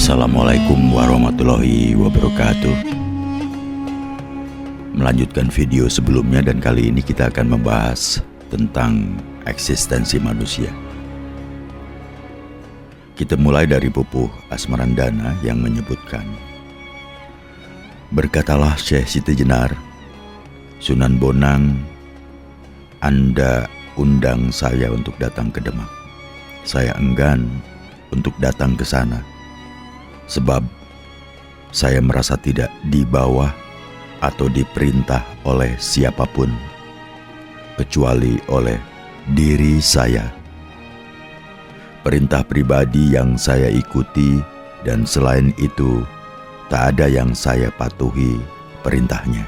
Assalamualaikum warahmatullahi wabarakatuh. Melanjutkan video sebelumnya, dan kali ini kita akan membahas tentang eksistensi manusia. Kita mulai dari Pupuh Asmarandana yang menyebutkan, "Berkatalah Syekh Siti Jenar, Sunan Bonang, Anda undang saya untuk datang ke Demak. Saya enggan untuk datang ke sana, sebab saya merasa tidak di bawah atau diperintah oleh siapapun, kecuali oleh diri saya. Perintah pribadi yang saya ikuti, dan selain itu tak ada yang saya patuhi perintahnya.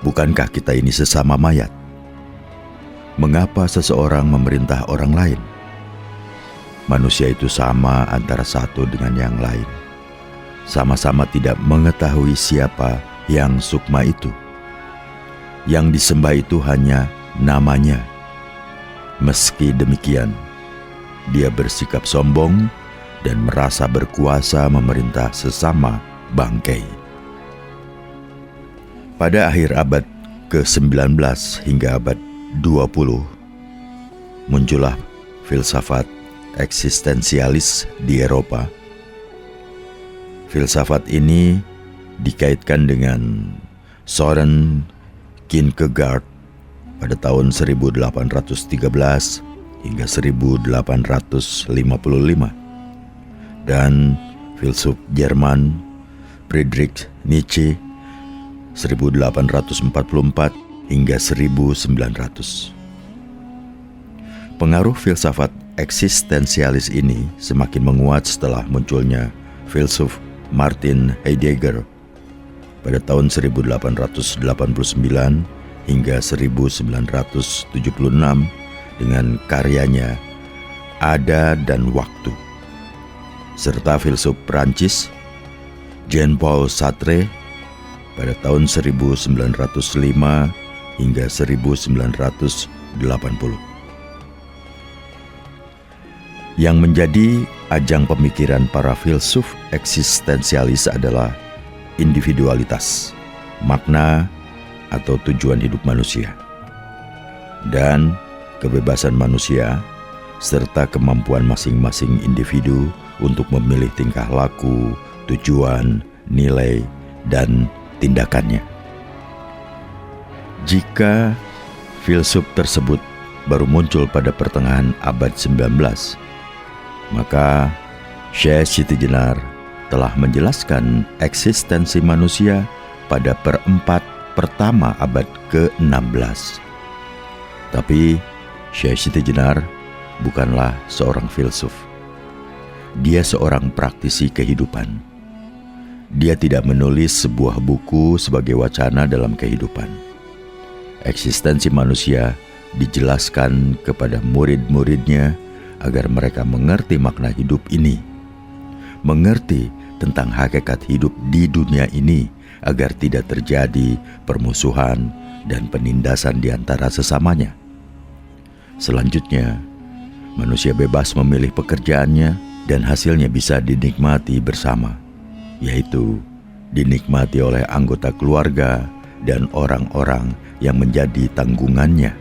Bukankah kita ini sesama mayat? Mengapa seseorang memerintah orang lain? Manusia itu sama antara satu dengan yang lain. Sama-sama tidak mengetahui siapa yang sukma itu. Yang disembah itu hanya namanya. Meski demikian, dia bersikap sombong dan merasa berkuasa memerintah sesama bangkai." Pada akhir abad ke-19 hingga abad 20, muncullah filsafat eksistensialis di Eropa. Filsafat ini dikaitkan dengan Søren Kierkegaard pada tahun 1813 hingga 1855, dan filsuf Jerman Friedrich Nietzsche 1844 hingga 1900. Pengaruh filsafat eksistensialis ini semakin menguat setelah munculnya filsuf Martin Heidegger pada tahun 1889 hingga 1976 dengan karyanya Ada dan Waktu, serta filsuf Prancis Jean-Paul Sartre pada tahun 1905 hingga 1980. Yang menjadi ajang pemikiran para filsuf eksistensialis adalah individualitas, makna atau tujuan hidup manusia, dan kebebasan manusia, serta kemampuan masing-masing individu untuk memilih tingkah laku, tujuan, nilai, dan tindakannya. Jika filsuf tersebut baru muncul pada pertengahan abad 19, maka Syekh Siti Jenar telah menjelaskan eksistensi manusia pada perempat pertama abad ke-16. Tapi Syekh Siti Jenar bukanlah seorang filsuf. Dia seorang praktisi kehidupan. Dia tidak menulis sebuah buku sebagai wacana dalam kehidupan. Eksistensi manusia dijelaskan kepada murid-muridnya agar mereka mengerti makna hidup ini, mengerti tentang hakikat hidup di dunia ini, agar tidak terjadi permusuhan dan penindasan di antara sesamanya. Selanjutnya, manusia bebas memilih pekerjaannya dan hasilnya bisa dinikmati bersama, yaitu dinikmati oleh anggota keluarga dan orang-orang yang menjadi tanggungannya.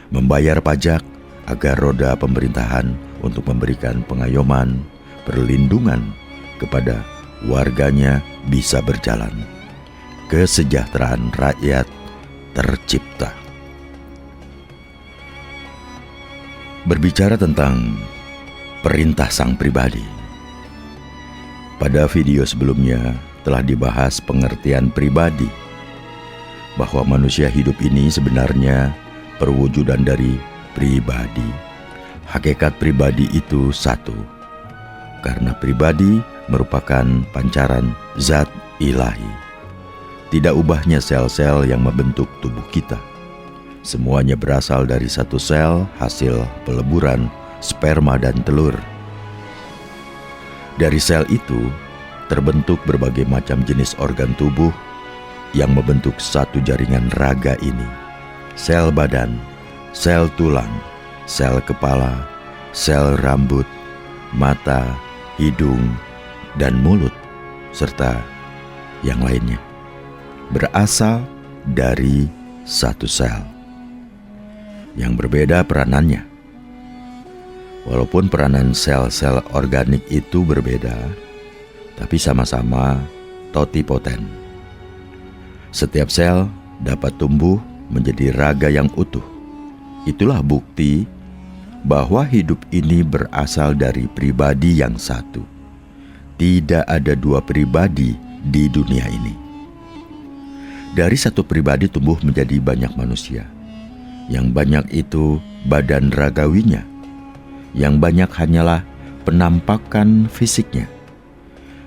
Membayar pajak agar roda pemerintahan untuk memberikan pengayoman, perlindungan kepada warganya bisa berjalan. Kesejahteraan rakyat tercipta. Berbicara tentang perintah sang pribadi, pada video sebelumnya telah dibahas pengertian pribadi, bahwa manusia hidup ini sebenarnya perwujudan dari pribadi. Hakikat pribadi itu satu, karena pribadi merupakan pancaran zat ilahi. Tidak ubahnya sel-sel yang membentuk tubuh kita. Semuanya berasal dari satu sel hasil peleburan sperma dan telur. Dari sel itu terbentuk berbagai macam jenis organ tubuh yang membentuk satu jaringan raga ini. Sel badan, sel tulang, sel kepala, sel rambut, mata, hidung, dan mulut, serta yang lainnya, berasal dari satu sel yang berbeda peranannya. Walaupun peranan sel-sel organik itu berbeda, tapi sama-sama totipoten. Setiap sel dapat tumbuh menjadi raga yang utuh. Itulah bukti bahwa hidup ini berasal dari pribadi yang satu. Tidak ada dua pribadi di dunia ini. Dari satu pribadi tumbuh menjadi banyak manusia. Yang banyak itu badan ragawinya. Yang banyak hanyalah penampakan fisiknya.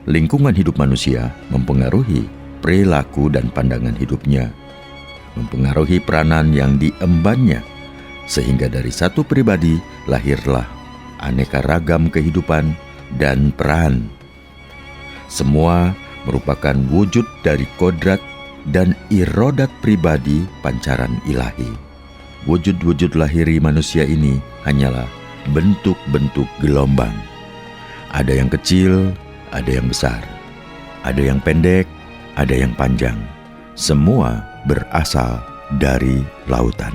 Lingkungan hidup manusia mempengaruhi perilaku dan pandangan hidupnya, mempengaruhi peranan yang diembannya, sehingga dari satu pribadi lahirlah aneka ragam kehidupan dan peran. Semua merupakan wujud dari kodrat dan irodat pribadi pancaran ilahi. Wujud-wujud lahiri manusia ini hanyalah bentuk-bentuk gelombang. Ada yang kecil, ada yang besar, ada yang pendek, ada yang panjang. Semua berasal dari lautan.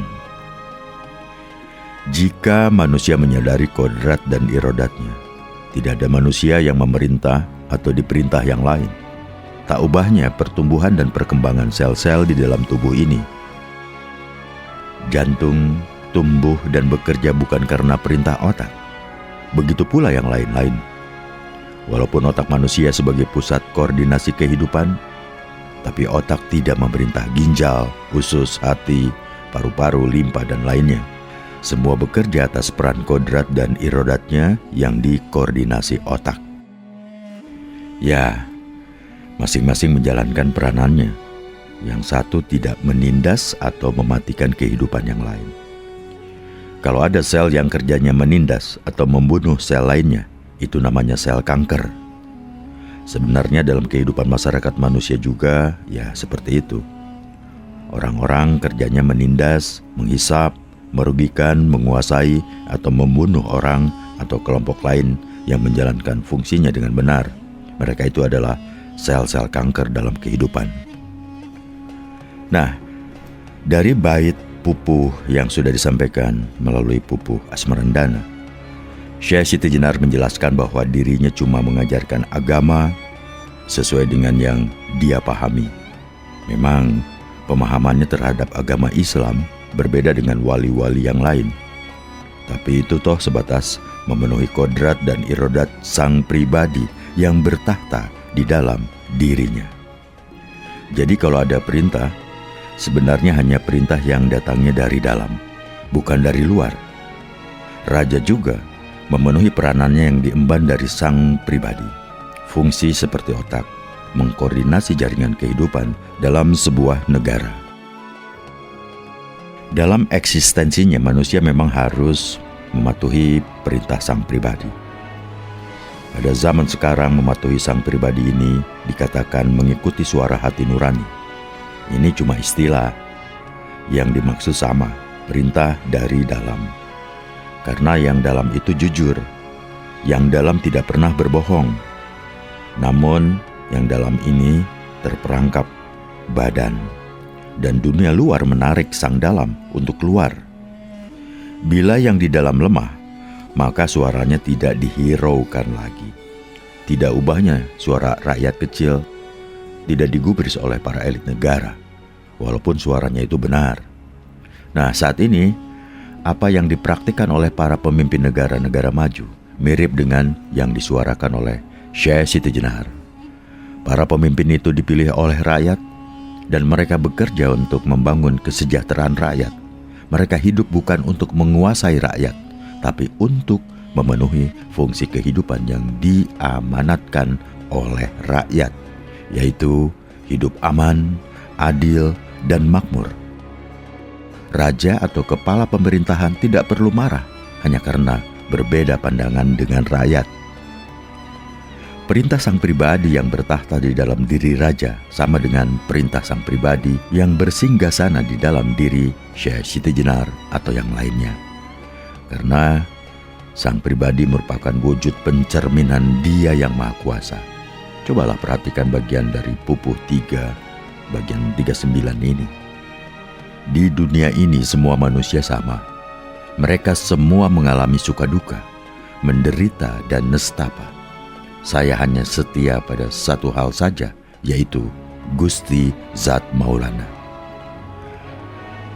Jika manusia menyadari kodrat dan irodatnya, tidak ada manusia yang memerintah atau diperintah yang lain. Tak ubahnya pertumbuhan dan perkembangan sel-sel di dalam tubuh ini. Jantung tumbuh dan bekerja bukan karena perintah otak. Begitu pula yang lain-lain. Walaupun otak manusia sebagai pusat koordinasi kehidupan, tapi otak tidak memerintah ginjal, usus, hati, paru-paru, limpa, dan lainnya. Semua bekerja atas peran kodrat dan irodatnya yang dikoordinasi otak. Ya, masing-masing menjalankan peranannya. Yang satu tidak menindas atau mematikan kehidupan yang lain. Kalau ada sel yang kerjanya menindas atau membunuh sel lainnya, itu namanya sel kanker. Sebenarnya dalam kehidupan masyarakat manusia juga, ya seperti itu. Orang-orang kerjanya menindas, menghisap, merugikan, menguasai, atau membunuh orang atau kelompok lain yang menjalankan fungsinya dengan benar. Mereka itu adalah sel-sel kanker dalam kehidupan. Nah, dari bait pupuh yang sudah disampaikan melalui pupuh Asmarandana, Syekh Siti Jenar menjelaskan bahwa dirinya cuma mengajarkan agama sesuai dengan yang dia pahami. Memang pemahamannya terhadap agama Islam berbeda dengan wali-wali yang lain, tapi itu toh sebatas memenuhi kodrat dan irodat sang pribadi yang bertahta di dalam dirinya. Jadi kalau ada perintah, sebenarnya hanya perintah yang datangnya dari dalam, bukan dari luar. Raja juga memenuhi peranannya yang diemban dari sang pribadi. Fungsi seperti otak, mengkoordinasi jaringan kehidupan dalam sebuah negara. Dalam eksistensinya manusia memang harus mematuhi perintah sang pribadi. Pada zaman sekarang mematuhi sang pribadi ini dikatakan mengikuti suara hati nurani. Ini cuma istilah, yang dimaksud sama, perintah dari dalam. Karena yang dalam itu jujur, yang dalam tidak pernah berbohong. Namun yang dalam ini terperangkap badan, dan dunia luar menarik sang dalam untuk keluar. Bila yang di dalam lemah, maka suaranya tidak dihiraukan lagi. Tidak ubahnya suara rakyat kecil tidak digubris oleh para elit negara, walaupun suaranya itu benar. Nah, saat ini, apa yang dipraktikkan oleh para pemimpin negara-negara maju mirip dengan yang disuarakan oleh Syekh Siti Jenar. Para pemimpin itu dipilih oleh rakyat, dan mereka bekerja untuk membangun kesejahteraan rakyat. Mereka hidup bukan untuk menguasai rakyat, tapi untuk memenuhi fungsi kehidupan yang diamanatkan oleh rakyat, yaitu hidup aman, adil, dan makmur. Raja atau kepala pemerintahan tidak perlu marah hanya karena berbeda pandangan dengan rakyat. Perintah sang pribadi yang bertahta di dalam diri raja sama dengan perintah sang pribadi yang bersinggasana di dalam diri Syekh Siti Jenar atau yang lainnya. Karena Sang pribadi merupakan wujud pencerminan Dia yang Maha Kuasa. Cobalah perhatikan bagian dari Pupuh 3, bagian 39 ini. Di dunia ini semua manusia sama. Mereka semua mengalami suka duka, menderita dan nestapa. Saya hanya setia pada satu hal saja, yaitu Gusti Zat Maulana.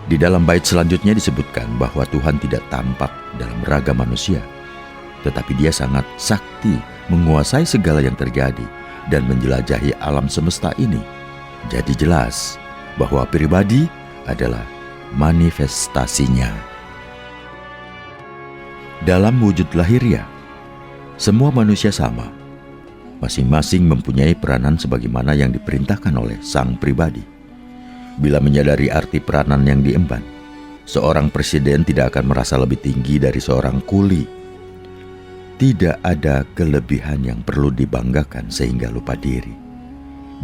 Di dalam bait selanjutnya disebutkan bahwa Tuhan tidak tampak dalam raga manusia, tetapi Dia sangat sakti menguasai segala yang terjadi dan menjelajahi alam semesta ini. Jadi jelas bahwa pribadi adalah manifestasinya. Dalam wujud lahiriah, semua manusia sama. Masing-masing mempunyai peranan sebagaimana yang diperintahkan oleh sang pribadi. Bila menyadari arti peranan yang diemban, seorang presiden tidak akan merasa lebih tinggi dari seorang kuli. Tidak ada kelebihan yang perlu dibanggakan sehingga lupa diri.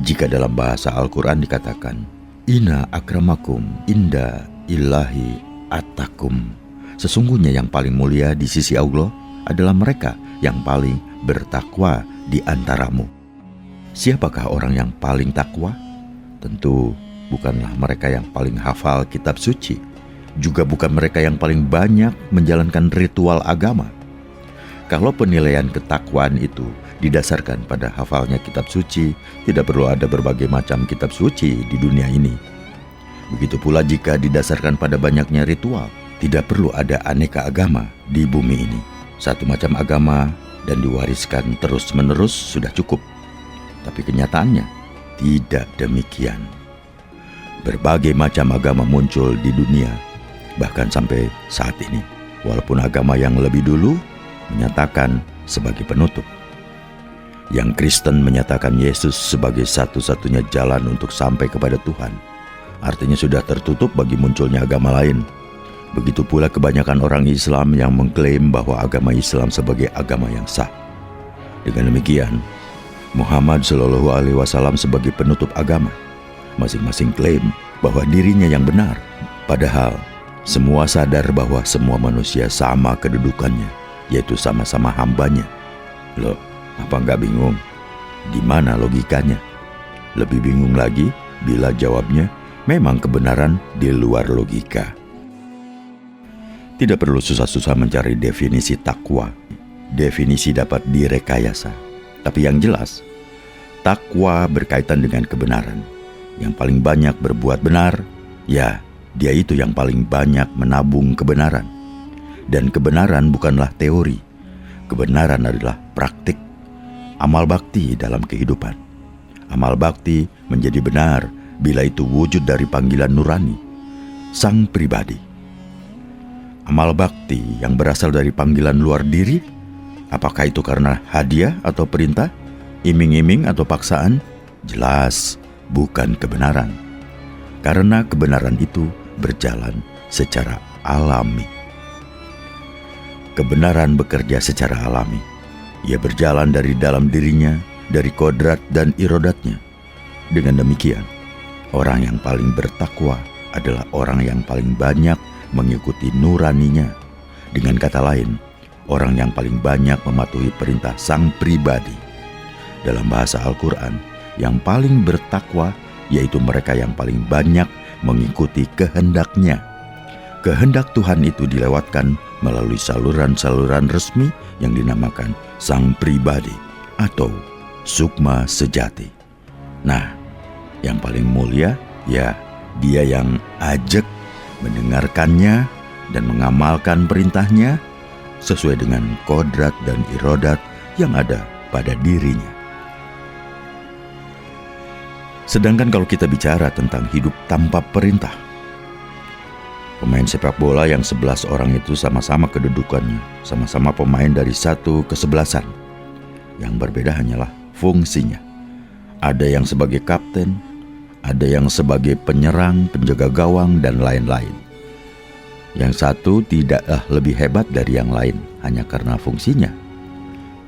Jika dalam bahasa Al-Quran dikatakan, Inna akramakum inda illahi atakum. Sesungguhnya yang paling mulia di sisi Allah adalah mereka yang paling bertakwa di antaramu. Siapakah orang yang paling takwa? Tentu bukanlah mereka yang paling hafal kitab suci, juga bukan mereka yang paling banyak menjalankan ritual agama. Kalau penilaian ketakwaan itu didasarkan pada hafalnya kitab suci, tidak perlu ada berbagai macam kitab suci di dunia ini. Begitu pula jika didasarkan pada banyaknya ritual, tidak perlu ada aneka agama di bumi ini. Satu macam agama dan diwariskan terus-menerus sudah cukup. Tapi kenyataannya tidak demikian. Berbagai macam agama muncul di dunia, bahkan sampai saat ini. Walaupun agama yang lebih dulu menyatakan sebagai penutup. Yang Kristen menyatakan Yesus sebagai satu-satunya jalan untuk sampai kepada Tuhan. Artinya sudah tertutup bagi munculnya agama lain. Begitu pula kebanyakan orang Islam yang mengklaim bahwa agama Islam sebagai agama yang sah. Dengan demikian, Muhammad SAW sebagai penutup agama. Masing-masing klaim bahwa dirinya yang benar. Padahal semua sadar bahwa semua manusia sama kedudukannya, yaitu sama-sama hambanya. Loh, apa nggak bingung? Di mana logikanya? Lebih bingung lagi bila jawabnya memang kebenaran di luar logika. Tidak perlu susah-susah mencari definisi takwa. Definisi dapat direkayasa. Tapi yang jelas, takwa berkaitan dengan kebenaran. Yang paling banyak berbuat benar, ya dia itu yang paling banyak menabung kebenaran. Dan kebenaran bukanlah teori. Kebenaran adalah praktik. Amal bakti dalam kehidupan. Amal bakti menjadi benar bila itu wujud dari panggilan nurani, sang pribadi. Amal bakti yang berasal dari panggilan luar diri, apakah itu karena hadiah atau perintah, iming-iming atau paksaan? Jelas bukan kebenaran. Karena kebenaran itu berjalan secara alami. Kebenaran bekerja secara alami. Ia berjalan dari dalam dirinya, dari kodrat dan irodatnya. Dengan demikian, orang yang paling bertakwa adalah orang yang paling banyak mengikuti nuraninya. Dengan kata lain, orang yang paling banyak mematuhi perintah sang pribadi. Dalam bahasa Al-Quran, yang paling bertakwa yaitu mereka yang paling banyak mengikuti kehendaknya. Kehendak Tuhan itu dilewatkan melalui saluran-saluran resmi yang dinamakan sang pribadi atau sukma sejati. Nah, yang paling mulia ya dia yang ajak mendengarkannya dan mengamalkan perintahnya sesuai dengan kodrat dan irodat yang ada pada dirinya. Sedangkan kalau kita bicara tentang hidup tanpa perintah, pemain sepak bola yang 11 orang itu sama-sama kedudukannya, sama-sama pemain dari 1 ke 11. Yang berbeda hanyalah fungsinya. Ada yang sebagai kapten, ada yang sebagai penyerang, penjaga gawang, dan lain-lain. Yang satu tidaklah lebih hebat dari yang lain hanya karena fungsinya.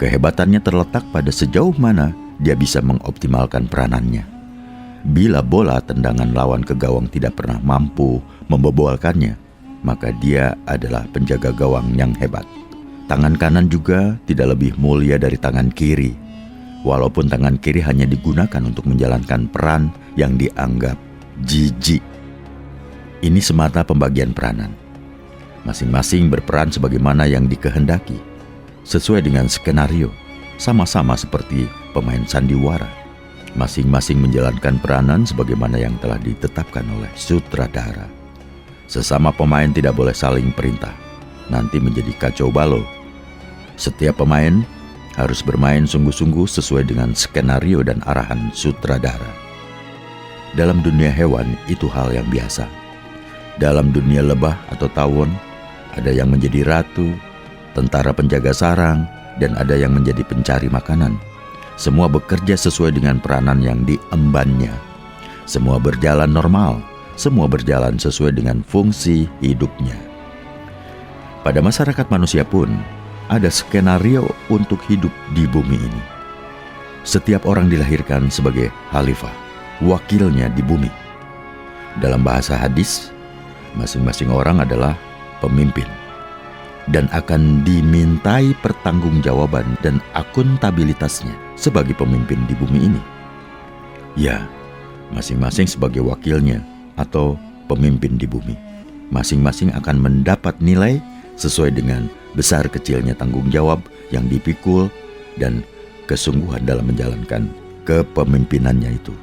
Kehebatannya terletak pada sejauh mana dia bisa mengoptimalkan peranannya. Bila bola tendangan lawan ke gawang tidak pernah mampu membobolkannya, maka dia adalah penjaga gawang yang hebat. Tangan kanan juga tidak lebih mulia dari tangan kiri, walaupun tangan kiri hanya digunakan untuk menjalankan peran yang dianggap jijik. Ini semata pembagian peranan. Masing-masing berperan sebagaimana yang dikehendaki, sesuai dengan skenario, sama-sama seperti pemain sandiwara. Masing-masing menjalankan peranan sebagaimana yang telah ditetapkan oleh sutradara. Sesama pemain tidak boleh saling perintah, nanti menjadi kacau balau. Setiap pemain harus bermain sungguh-sungguh sesuai dengan skenario dan arahan sutradara. Dalam dunia hewan itu hal yang biasa. Dalam dunia lebah atau tawon, ada yang menjadi ratu, tentara penjaga sarang, dan ada yang menjadi pencari makanan. Semua bekerja sesuai dengan peranan yang diembannya. Semua berjalan normal, semua berjalan sesuai dengan fungsi hidupnya. Pada masyarakat manusia pun, ada skenario untuk hidup di bumi ini. Setiap orang dilahirkan sebagai khalifah, wakilnya di bumi. Dalam bahasa hadis, masing-masing orang adalah pemimpin dan akan dimintai pertanggungjawaban dan akuntabilitasnya sebagai pemimpin di bumi ini. Ya, masing-masing sebagai wakilnya atau pemimpin di bumi. Masing-masing akan mendapat nilai sesuai dengan besar kecilnya tanggung jawab yang dipikul dan kesungguhan dalam menjalankan kepemimpinannya itu.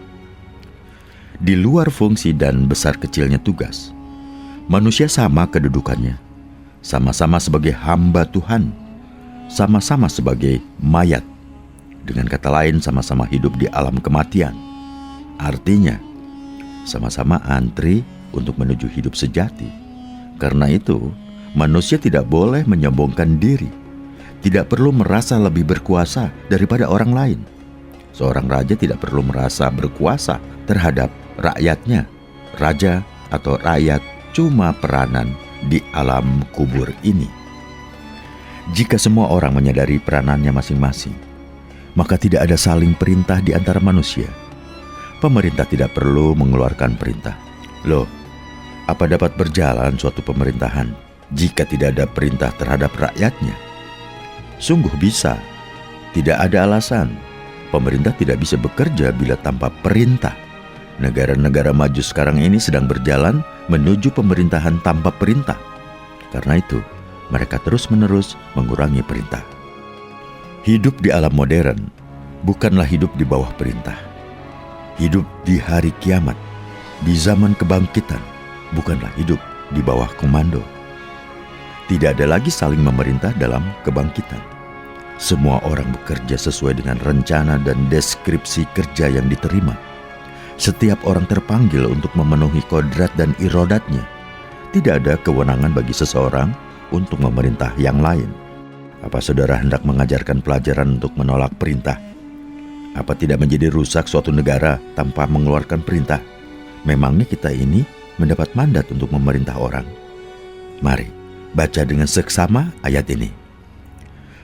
Di luar fungsi dan besar kecilnya tugas, manusia sama kedudukannya, sama-sama sebagai hamba Tuhan, sama-sama sebagai mayat. Dengan kata lain, sama-sama hidup di alam kematian. Artinya, sama-sama antri untuk menuju hidup sejati. Karena itu, manusia tidak boleh menyombongkan diri, tidak perlu merasa lebih berkuasa daripada orang lain. Seorang raja tidak perlu merasa berkuasa terhadap rakyatnya. Raja atau rakyat cuma peranan di alam kubur ini. Jika semua orang menyadari peranannya masing-masing, maka tidak ada saling perintah di antara manusia. Pemerintah tidak perlu mengeluarkan perintah. Loh, apa dapat berjalan suatu pemerintahan jika tidak ada perintah terhadap rakyatnya? Sungguh bisa. Tidak ada alasan pemerintah tidak bisa bekerja bila tanpa perintah. Negara-negara maju sekarang ini sedang berjalan menuju pemerintahan tanpa perintah. Karena itu, mereka terus-menerus mengurangi perintah. Hidup di alam modern bukanlah hidup di bawah perintah. Hidup di hari kiamat, di zaman kebangkitan, bukanlah hidup di bawah komando. Tidak ada lagi saling memerintah dalam kebangkitan. Semua orang bekerja sesuai dengan rencana dan deskripsi kerja yang diterima. Setiap orang terpanggil untuk memenuhi kodrat dan irodatnya. Tidak ada kewenangan bagi seseorang untuk memerintah yang lain. Apa saudara hendak mengajarkan pelajaran untuk menolak perintah? Apa tidak menjadi rusak suatu negara tanpa mengeluarkan perintah? Memangnya kita ini mendapat mandat untuk memerintah orang? Mari baca dengan seksama ayat ini.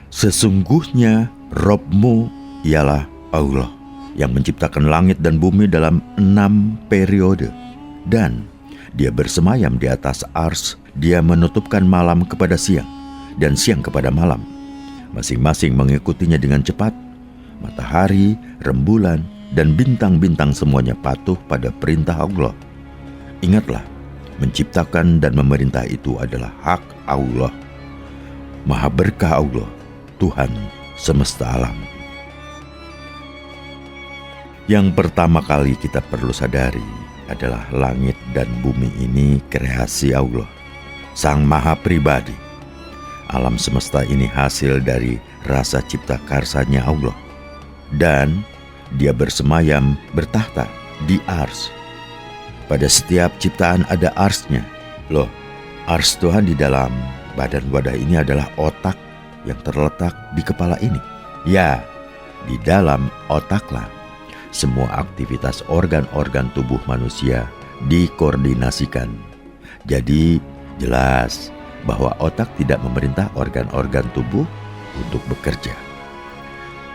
Sesungguhnya Robmu ialah Allah yang menciptakan langit dan bumi dalam 6 periode. Dan Dia bersemayam di atas ars. Dia menutupkan malam kepada siang dan siang kepada malam. Masing-masing mengikutinya dengan cepat. Matahari, rembulan, dan bintang-bintang semuanya patuh pada perintah Allah. Ingatlah, menciptakan dan memerintah itu adalah hak Allah. Maha berkah Allah, Tuhan semesta alam. Yang pertama kali kita perlu sadari adalah langit dan bumi ini kreasi Allah, Sang Maha Pribadi. Alam semesta ini hasil dari rasa cipta karsanya Allah. Dan Dia bersemayam bertahta di ars. Pada setiap ciptaan ada arsnya. Loh, ars Tuhan di dalam badan wadah ini adalah otak yang terletak di kepala ini. Ya, di dalam otaklah semua aktivitas organ-organ tubuh manusia dikoordinasikan. Jadi jelas bahwa otak tidak memerintah organ-organ tubuh untuk bekerja.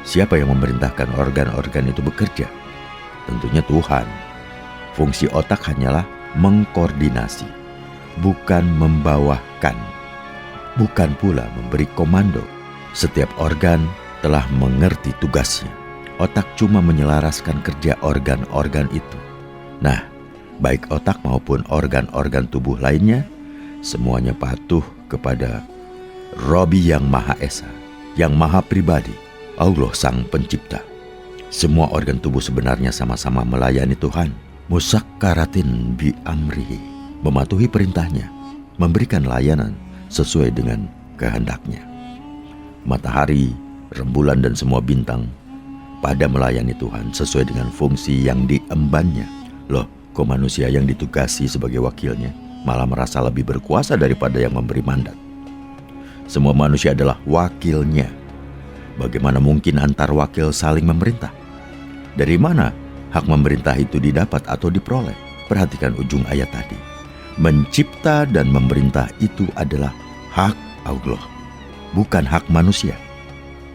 Siapa yang memerintahkan organ-organ itu bekerja? Tentunya Tuhan. Fungsi otak hanyalah mengkoordinasi, bukan membawahkan. bukan pula memberi komando. Setiap organ telah mengerti tugasnya. Otak cuma menyelaraskan kerja organ-organ itu. Nah, baik otak maupun organ-organ tubuh lainnya, semuanya patuh kepada Robi yang Maha Esa, yang Maha Pribadi, Allah Sang Pencipta. Semua organ tubuh sebenarnya sama-sama melayani Tuhan, musakkaratin bi amrihi, mematuhi perintahnya, memberikan layanan sesuai dengan kehendaknya. Matahari, rembulan dan semua bintang pada melayani Tuhan sesuai dengan fungsi yang diembannya. Loh, kok manusia yang ditugasi sebagai wakilnya malah merasa lebih berkuasa daripada yang memberi mandat? Semua manusia adalah wakilnya. Bagaimana mungkin antar wakil saling memerintah? Dari mana hak memerintah itu didapat atau diperoleh? Perhatikan ujung ayat tadi. Mencipta dan memerintah itu adalah hak Allah, bukan hak manusia.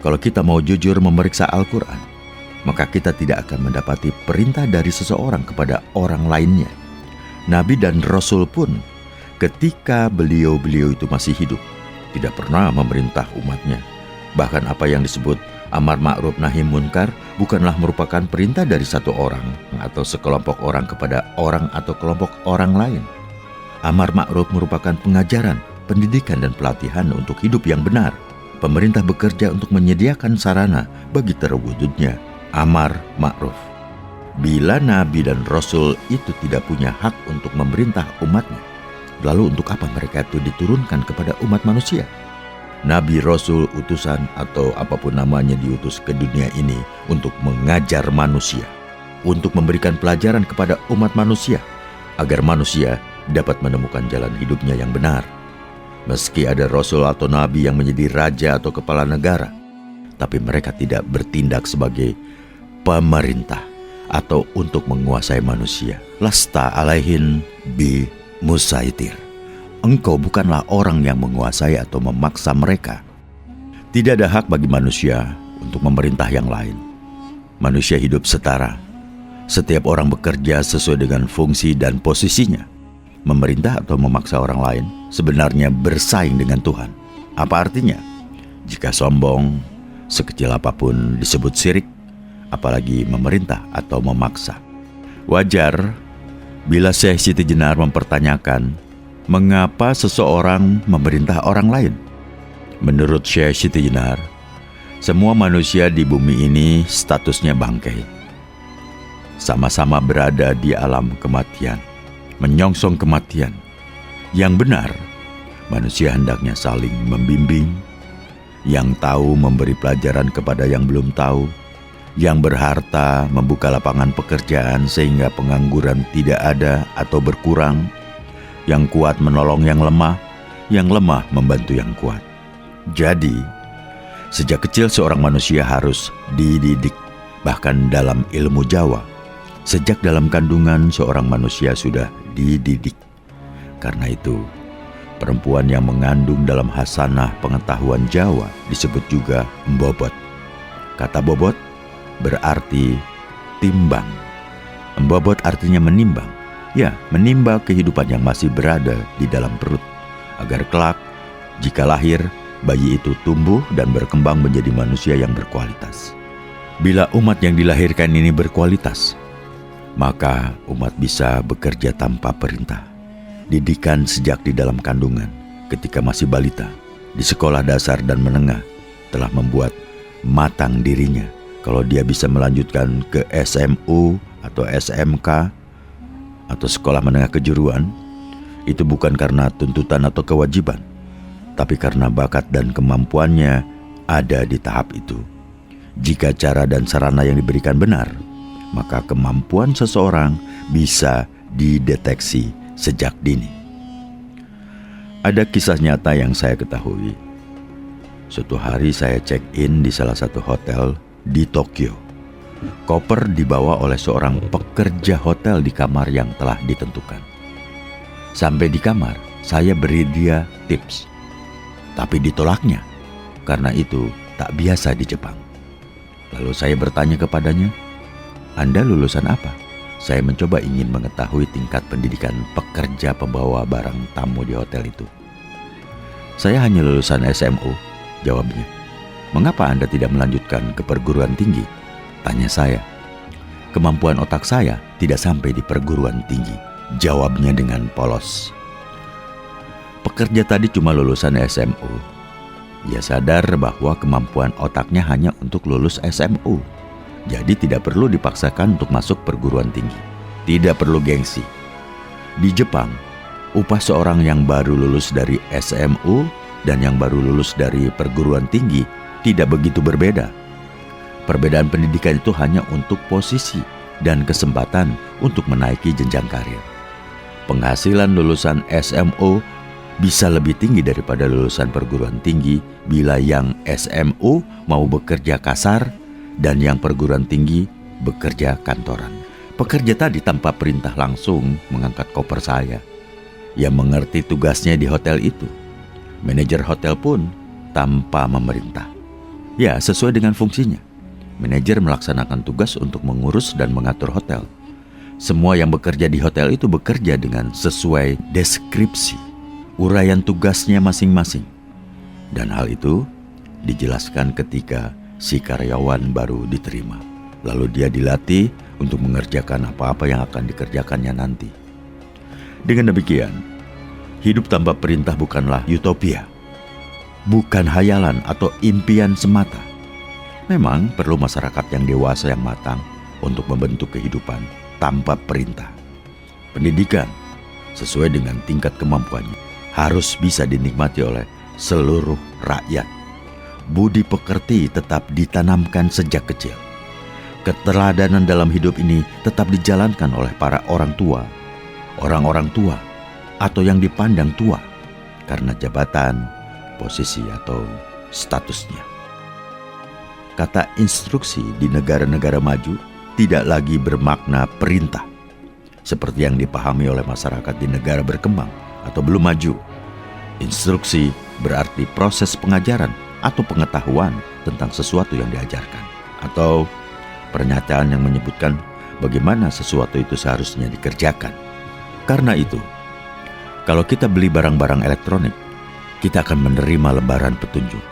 Kalau kita mau jujur memeriksa Al-Quran, maka kita tidak akan mendapati perintah dari seseorang kepada orang lainnya. Nabi dan Rasul pun ketika beliau-beliau itu masih hidup, tidak pernah memerintah umatnya. Bahkan apa yang disebut amar ma'ruf nahi munkar bukanlah merupakan perintah dari satu orang atau sekelompok orang kepada orang atau kelompok orang lain. Amar ma'ruf merupakan pengajaran, pendidikan dan pelatihan untuk hidup yang benar. Pemerintah bekerja untuk menyediakan sarana bagi terwujudnya amar ma'ruf. Bila Nabi dan Rasul itu tidak punya hak untuk memerintah umatnya, lalu untuk apa mereka itu diturunkan kepada umat manusia? Nabi, Rasul, utusan atau apapun namanya diutus ke dunia ini untuk mengajar manusia, untuk memberikan pelajaran kepada umat manusia, agar manusia dapat menemukan jalan hidupnya yang benar. Meski ada Rasul atau Nabi yang menjadi raja atau kepala negara, tapi mereka tidak bertindak sebagai pemerintah atau untuk menguasai manusia. Lasta alaihin bi musaitir. Engkau bukanlah orang yang menguasai atau memaksa mereka. Tidak ada hak bagi manusia untuk memerintah yang lain. Manusia hidup setara. Setiap orang bekerja sesuai dengan fungsi dan posisinya. Memerintah atau memaksa orang lain sebenarnya bersaing dengan Tuhan. Apa artinya? Jika sombong, sekecil apapun disebut syirik, apalagi memerintah atau memaksa. Wajar bila Syekh Siti Jenar mempertanyakan mengapa seseorang memerintah orang lain. Menurut Syekh Siti Jenar, semua manusia di bumi ini statusnya bangkai. Sama-sama berada di alam kematian, menyongsong kematian. Yang benar, manusia hendaknya saling membimbing, yang tahu memberi pelajaran kepada yang belum tahu, yang berharta membuka lapangan pekerjaan sehingga pengangguran tidak ada atau berkurang, yang kuat menolong yang lemah membantu yang kuat. Jadi, sejak kecil seorang manusia harus dididik, bahkan dalam ilmu Jawa. Sejak dalam kandungan seorang manusia sudah dididik. Karena itu, perempuan yang mengandung dalam hasanah pengetahuan Jawa disebut juga mbobot. Kata bobot berarti timbang. Mbobot artinya menimbang. Ya, menimba kehidupan yang masih berada di dalam perut. Agar kelak, jika lahir, bayi itu tumbuh dan berkembang menjadi manusia yang berkualitas. Bila umat yang dilahirkan ini berkualitas, maka umat bisa bekerja tanpa perintah. Didikan sejak di dalam kandungan, ketika masih balita, di sekolah dasar dan menengah, telah membuat matang dirinya. Kalau dia bisa melanjutkan ke SMU atau SMK atau sekolah menengah kejuruan, itu bukan karena tuntutan atau kewajiban, tapi karena bakat dan kemampuannya ada di tahap itu. Jika cara dan sarana yang diberikan benar, maka kemampuan seseorang bisa dideteksi sejak dini. Ada kisah nyata yang saya ketahui. Suatu hari saya check-in di salah satu hotel di Tokyo. Koper dibawa oleh seorang pekerja hotel di kamar yang telah ditentukan. Sampai di kamar, saya beri dia tips. Tapi ditolaknya, karena itu tak biasa di Jepang. Lalu saya bertanya kepadanya, "Anda lulusan apa?" Saya mencoba ingin mengetahui tingkat pendidikan pekerja pembawa barang tamu di hotel itu. Saya hanya lulusan SMU, jawabnya. Mengapa Anda tidak melanjutkan ke perguruan tinggi? Tanya saya. Kemampuan otak saya tidak sampai di perguruan tinggi, jawabnya dengan polos. Pekerja tadi cuma lulusan SMU. Ia sadar bahwa kemampuan otaknya hanya untuk lulus SMU. Jadi tidak perlu dipaksakan untuk masuk perguruan tinggi. Tidak perlu gengsi. Di Jepang, upah seorang yang baru lulus dari SMU dan yang baru lulus dari perguruan tinggi tidak begitu berbeda. Perbedaan pendidikan itu hanya untuk posisi dan kesempatan untuk menaiki jenjang karir. Penghasilan lulusan SMU bisa lebih tinggi daripada lulusan perguruan tinggi bila yang SMU mau bekerja kasar dan yang perguruan tinggi bekerja kantoran. Pekerja tadi tanpa perintah langsung mengangkat koper saya. Ia mengerti tugasnya di hotel itu. Manajer hotel pun tanpa memerintah. Ya, sesuai dengan fungsinya. Manajer melaksanakan tugas untuk mengurus dan mengatur hotel. Semua yang bekerja di hotel itu bekerja dengan sesuai deskripsi, uraian tugasnya masing-masing. Dan hal itu dijelaskan ketika si karyawan baru diterima. Lalu dia dilatih untuk mengerjakan apa-apa yang akan dikerjakannya nanti. Dengan demikian, hidup tanpa perintah bukanlah utopia, bukan hayalan atau impian semata. Memang perlu masyarakat yang dewasa yang matang untuk membentuk kehidupan tanpa perintah. Pendidikan sesuai dengan tingkat kemampuannya harus bisa dinikmati oleh seluruh rakyat. Budi pekerti tetap ditanamkan sejak kecil. Keteladanan dalam hidup ini tetap dijalankan oleh para orang tua, orang-orang tua, atau yang dipandang tua karena jabatan, posisi, atau statusnya. Kata instruksi di negara-negara maju tidak lagi bermakna perintah, seperti yang dipahami oleh masyarakat di negara berkembang atau belum maju. Instruksi berarti proses pengajaran atau pengetahuan tentang sesuatu yang diajarkan, atau pernyataan yang menyebutkan bagaimana sesuatu itu seharusnya dikerjakan. Karena itu, kalau kita beli barang-barang elektronik, kita akan menerima lembaran petunjuk.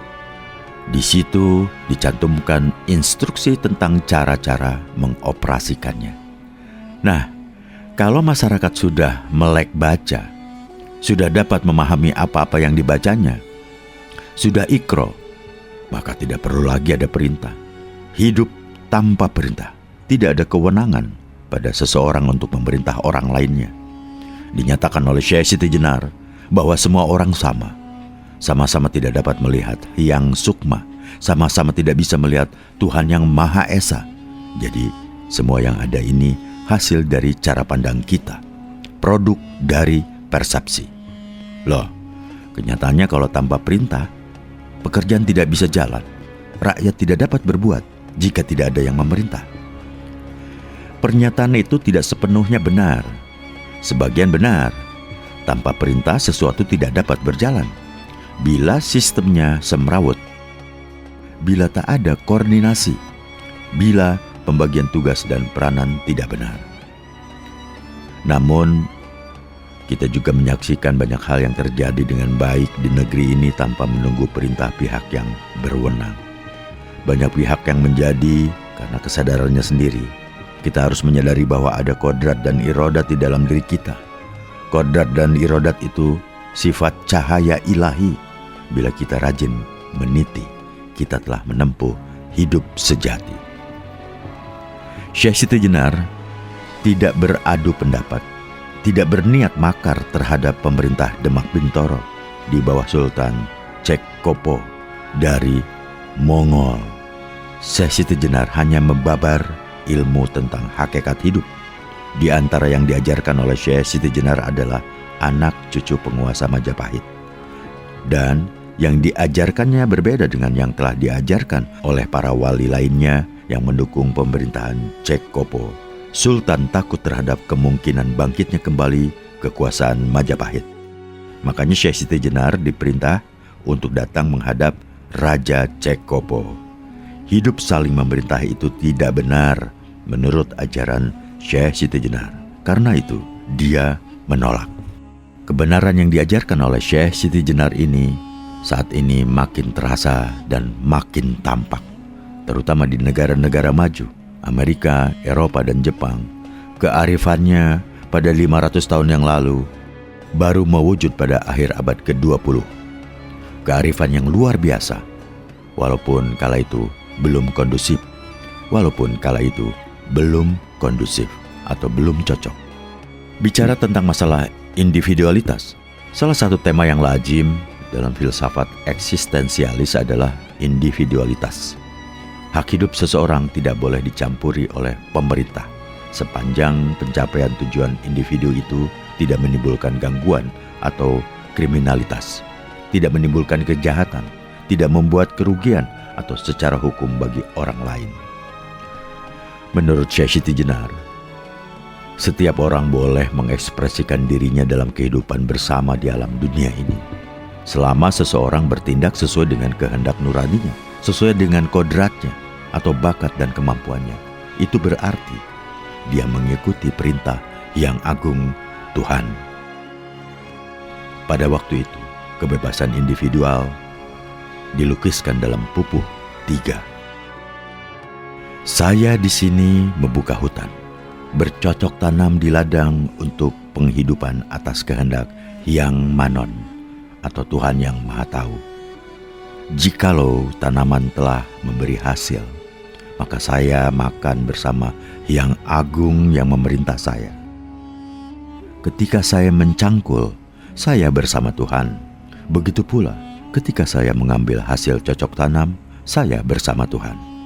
Di situ dicantumkan instruksi tentang cara-cara mengoperasikannya. Nah, kalau masyarakat sudah melek baca, sudah dapat memahami apa-apa yang dibacanya, sudah ikro, maka tidak perlu lagi ada perintah. Hidup tanpa perintah, tidak ada kewenangan pada seseorang untuk memerintah orang lainnya. Dinyatakan oleh Syekh Siti Jenar bahwa semua orang sama-sama tidak dapat melihat Hyang Sukma, sama-sama tidak bisa melihat Tuhan yang Maha Esa. Jadi semua yang ada ini hasil dari cara pandang kita, produk dari persepsi. Loh, kenyataannya kalau tanpa perintah, pekerjaan tidak bisa jalan, rakyat tidak dapat berbuat jika tidak ada yang memerintah. Pernyataan itu tidak sepenuhnya benar. Sebagian benar. Tanpa perintah sesuatu tidak dapat berjalan. Bila sistemnya semrawut, bila tak ada koordinasi, bila pembagian tugas dan peranan tidak benar. Namun, kita juga menyaksikan banyak hal yang terjadi dengan baik di negeri ini tanpa menunggu perintah pihak yang berwenang. Banyak pihak yang menjadi karena kesadarannya sendiri. Kita harus menyadari bahwa ada kodrat dan irodat di dalam diri kita. Kodrat dan irodat itu sifat cahaya ilahi. Bila kita rajin meniti, kita telah menempuh hidup sejati. Syekh Siti Jenar tidak beradu pendapat, tidak berniat makar terhadap pemerintah Demak Bintoro di bawah Sultan Cekkopo dari Mongol. Syekh Siti Jenar hanya membabar ilmu tentang hakikat hidup. Di antara yang diajarkan oleh Syekh Siti Jenar adalah anak cucu penguasa Majapahit. Dan yang diajarkannya berbeda dengan yang telah diajarkan oleh para wali lainnya yang mendukung pemerintahan Cekkopo. Sultan takut terhadap kemungkinan bangkitnya kembali kekuasaan Majapahit. Makanya Syekh Siti Jenar diperintah untuk datang menghadap Raja Cekkopo. Hidup saling memerintah itu tidak benar menurut ajaran Syekh Siti Jenar. Karena itu, dia menolak. Kebenaran yang diajarkan oleh Syekh Siti Jenar ini saat ini makin terasa dan makin tampak, terutama di negara-negara maju, Amerika, Eropa, dan Jepang. Kearifannya pada 500 tahun yang lalu baru mewujud pada akhir abad ke-20. Kearifan yang luar biasa, walaupun kala itu belum kondusif, atau belum cocok. Bicara tentang masalah individualitas, salah satu tema yang lazim dalam filsafat eksistensialis adalah individualitas. Hak hidup seseorang tidak boleh dicampuri oleh pemerintah, sepanjang pencapaian tujuan individu itu tidak menimbulkan gangguan atau kriminalitas, tidak menimbulkan kejahatan, tidak membuat kerugian atau secara hukum bagi orang lain. Menurut Syekh Siti Jenar, setiap orang boleh mengekspresikan dirinya dalam kehidupan bersama di alam dunia ini, selama seseorang bertindak sesuai dengan kehendak nuraninya, sesuai dengan kodratnya atau bakat dan kemampuannya. Itu berarti dia mengikuti perintah yang agung Tuhan. Pada waktu itu, kebebasan individual dilukiskan dalam pupuh 3. Saya di sini membuka hutan, bercocok tanam di ladang untuk penghidupan atas kehendak yang manon atau Tuhan yang Maha Tahu. Jikalau tanaman telah memberi hasil, maka saya makan bersama yang agung yang memerintah saya. Ketika saya mencangkul, saya bersama Tuhan. Begitu pula ketika saya mengambil hasil cocok tanam, saya bersama Tuhan.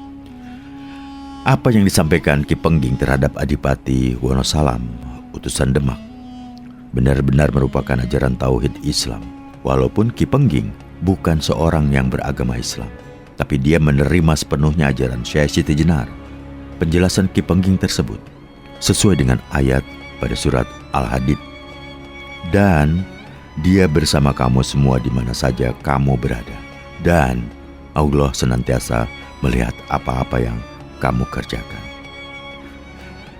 Apa yang disampaikan Ki Pengging terhadap Adipati Wonosalam, utusan Demak, benar-benar merupakan ajaran tauhid Islam. Walaupun Ki Pengging bukan seorang yang beragama Islam, tapi dia menerima sepenuhnya ajaran Syekh Siti Jenar. Penjelasan Ki Pengging tersebut sesuai dengan ayat pada surat Al-Hadid. Dan dia bersama kamu semua di mana saja kamu berada. Dan Allah senantiasa melihat apa-apa yang kamu kerjakan.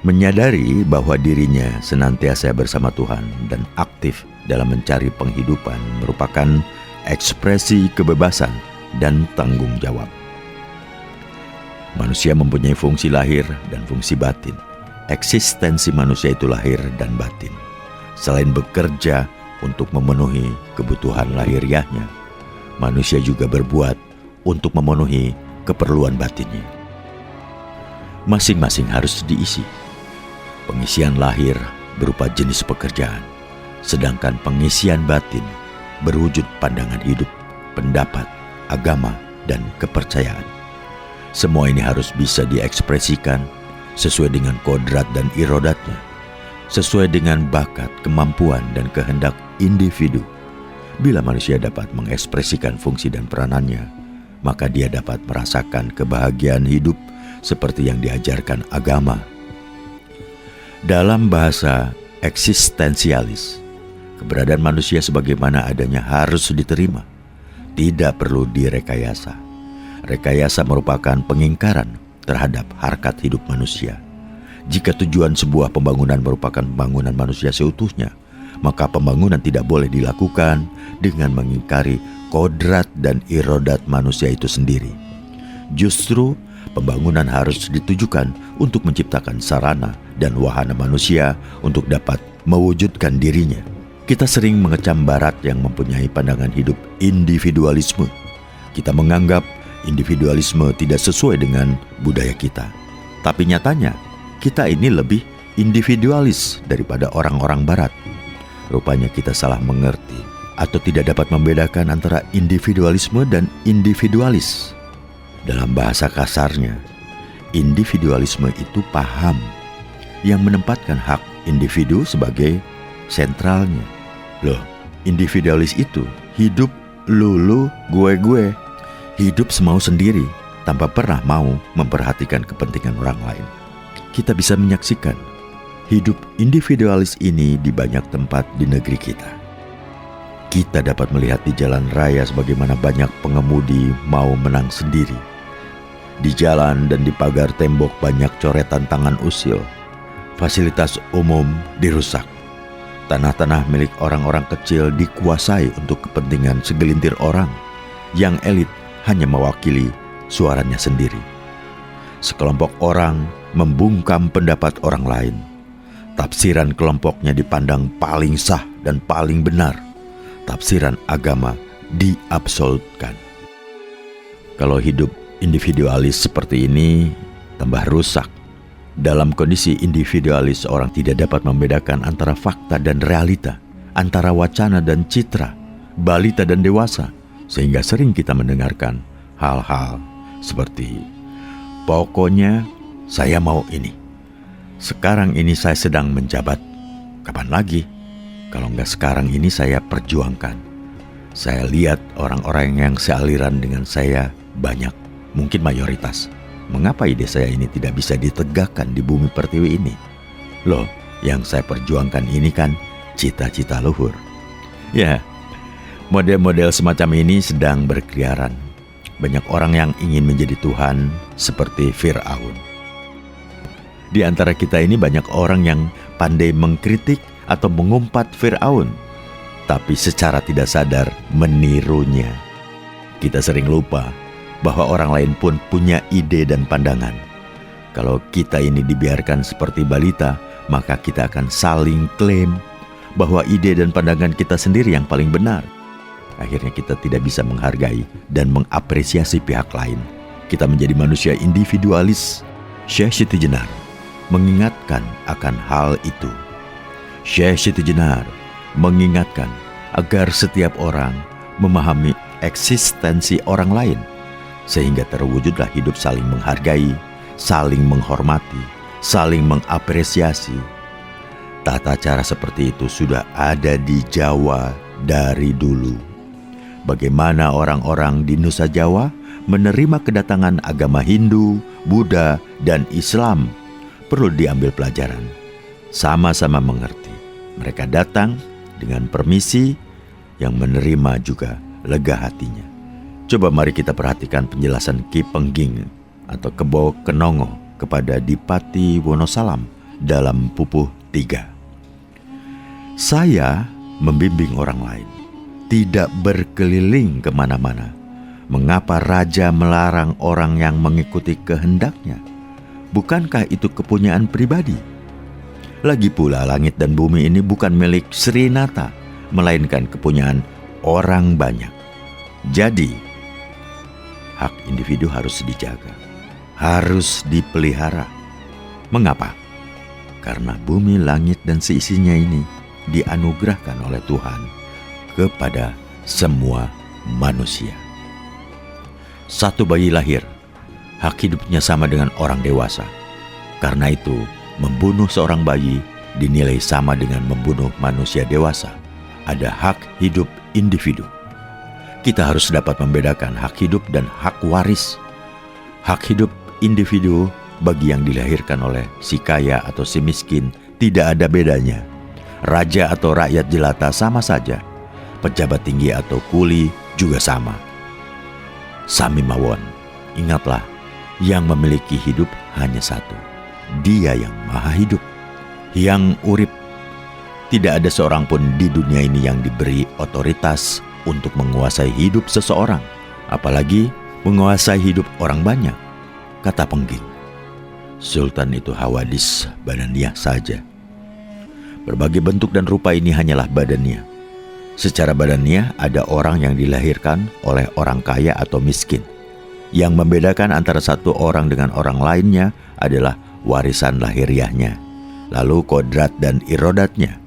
Menyadari bahwa dirinya senantiasa bersama Tuhan dan aktif dalam mencari penghidupan merupakan ekspresi kebebasan dan tanggung jawab. Manusia mempunyai fungsi lahir dan fungsi batin. Eksistensi manusia itu lahir dan batin. Selain bekerja untuk memenuhi kebutuhan lahiriahnya, manusia juga berbuat untuk memenuhi keperluan batinnya. Masing-masing harus diisi. Pengisian lahir berupa jenis pekerjaan, sedangkan pengisian batin berwujud pandangan hidup, pendapat, agama, dan kepercayaan. Semua ini harus bisa diekspresikan sesuai dengan kodrat dan irodatnya, sesuai dengan bakat, kemampuan, dan kehendak individu. Bila manusia dapat mengekspresikan fungsi dan peranannya, maka dia dapat merasakan kebahagiaan hidup seperti yang diajarkan agama. Dalam bahasa eksistensialis, keberadaan manusia sebagaimana adanya harus diterima, tidak perlu direkayasa. Rekayasa merupakan pengingkaran terhadap harkat hidup manusia. Jika tujuan sebuah pembangunan merupakan pembangunan manusia seutuhnya, maka pembangunan tidak boleh dilakukan dengan mengingkari kodrat dan irodat manusia itu sendiri. Justru pembangunan harus ditujukan untuk menciptakan sarana dan wahana manusia untuk dapat mewujudkan dirinya. Kita sering mengecam Barat yang mempunyai pandangan hidup individualisme. Kita menganggap individualisme tidak sesuai dengan budaya kita. Tapi nyatanya, kita ini lebih individualis daripada orang-orang Barat. Rupanya kita salah mengerti atau tidak dapat membedakan antara individualisme dan individualis. Dalam bahasa kasarnya, individualisme itu paham yang menempatkan hak individu sebagai sentralnya. Loh, individualis itu hidup lu, gue. Hidup semau sendiri tanpa pernah mau memperhatikan kepentingan orang lain. Kita bisa menyaksikan hidup individualis ini di banyak tempat di negeri kita. Kita dapat melihat di jalan raya sebagaimana banyak pengemudi mau menang sendiri. Di jalan dan di pagar tembok banyak coretan tangan usil. Fasilitas umum dirusak. Tanah-tanah milik orang-orang kecil dikuasai untuk kepentingan segelintir orang. Yang elit hanya mewakili suaranya sendiri. Sekelompok orang membungkam pendapat orang lain. Tafsiran kelompoknya dipandang paling sah dan paling benar. Tafsiran agama diabsolutkan. Kalau hidup individualis seperti ini, tambah rusak. Dalam kondisi individualis, orang tidak dapat membedakan antara fakta dan realita, antara wacana dan citra, balita dan dewasa, sehingga sering kita mendengarkan hal-hal seperti, pokoknya saya mau ini. Sekarang ini saya sedang menjabat. Kapan lagi? Kalau enggak sekarang ini saya perjuangkan. Saya lihat orang-orang yang sealiran dengan saya banyak, mungkin mayoritas. Mengapa ide saya ini tidak bisa ditegakkan di bumi pertiwi ini? Loh, yang saya perjuangkan ini kan cita-cita luhur. Ya, model-model semacam ini sedang berkeliaran. Banyak orang yang ingin menjadi Tuhan seperti Fir'aun. Di antara kita ini banyak orang yang pandai mengkritik atau mengumpat Fir'aun, tapi secara tidak sadar menirunya. Kita sering lupa bahwa orang lain pun punya ide dan pandangan. Kalau kita ini dibiarkan seperti balita, maka kita akan saling klaim bahwa ide dan pandangan kita sendiri yang paling benar. Akhirnya kita tidak bisa menghargai dan mengapresiasi pihak lain. Kita menjadi manusia individualis. Syekh Siti Jenar mengingatkan akan hal itu. Syekh Siti Jenar mengingatkan agar setiap orang memahami eksistensi orang lain, sehingga terwujudlah hidup saling menghargai, saling menghormati, saling mengapresiasi. Tata cara seperti itu sudah ada di Jawa dari dulu. Bagaimana orang-orang di Nusa Jawa menerima kedatangan agama Hindu, Buddha, dan Islam perlu diambil pelajaran. Sama-sama mengerti. Mereka datang dengan permisi, yang menerima juga lega hatinya. Coba mari kita perhatikan penjelasan Ki Pengging atau Kebo Kenongo kepada Dipati Wonosalam dalam Pupuh 3. Saya membimbing orang lain, tidak berkeliling kemana-mana. Mengapa raja melarang orang yang mengikuti kehendaknya? Bukankah itu kepunyaan pribadi? Lagi pula langit dan bumi ini bukan milik Srinata, melainkan kepunyaan orang banyak. Jadi hak individu harus dijaga, harus dipelihara. Mengapa? Karena bumi, langit, dan seisinya ini dianugerahkan oleh Tuhan kepada semua manusia. Satu bayi lahir, hak hidupnya sama dengan orang dewasa. Karena itu, membunuh seorang bayi dinilai sama dengan membunuh manusia dewasa. Ada hak hidup individu. Kita harus dapat membedakan hak hidup dan hak waris. Hak hidup individu bagi yang dilahirkan oleh si kaya atau si miskin tidak ada bedanya. Raja atau rakyat jelata sama saja. Pejabat tinggi atau kuli juga sama. Sami mawon, ingatlah, yang memiliki hidup hanya satu. Dia yang maha hidup, yang urip. Tidak ada seorang pun di dunia ini yang diberi otoritas untuk menguasai hidup seseorang, apalagi menguasai hidup orang banyak, kata Pengging. Sultan itu hawadis badaniyah saja. Berbagai bentuk dan rupa ini hanyalah badaniyah. Secara badaniyah ada orang yang dilahirkan oleh orang kaya atau miskin. Yang membedakan antara satu orang dengan orang lainnya adalah warisan lahiriahnya, lalu kodrat dan irodatnya,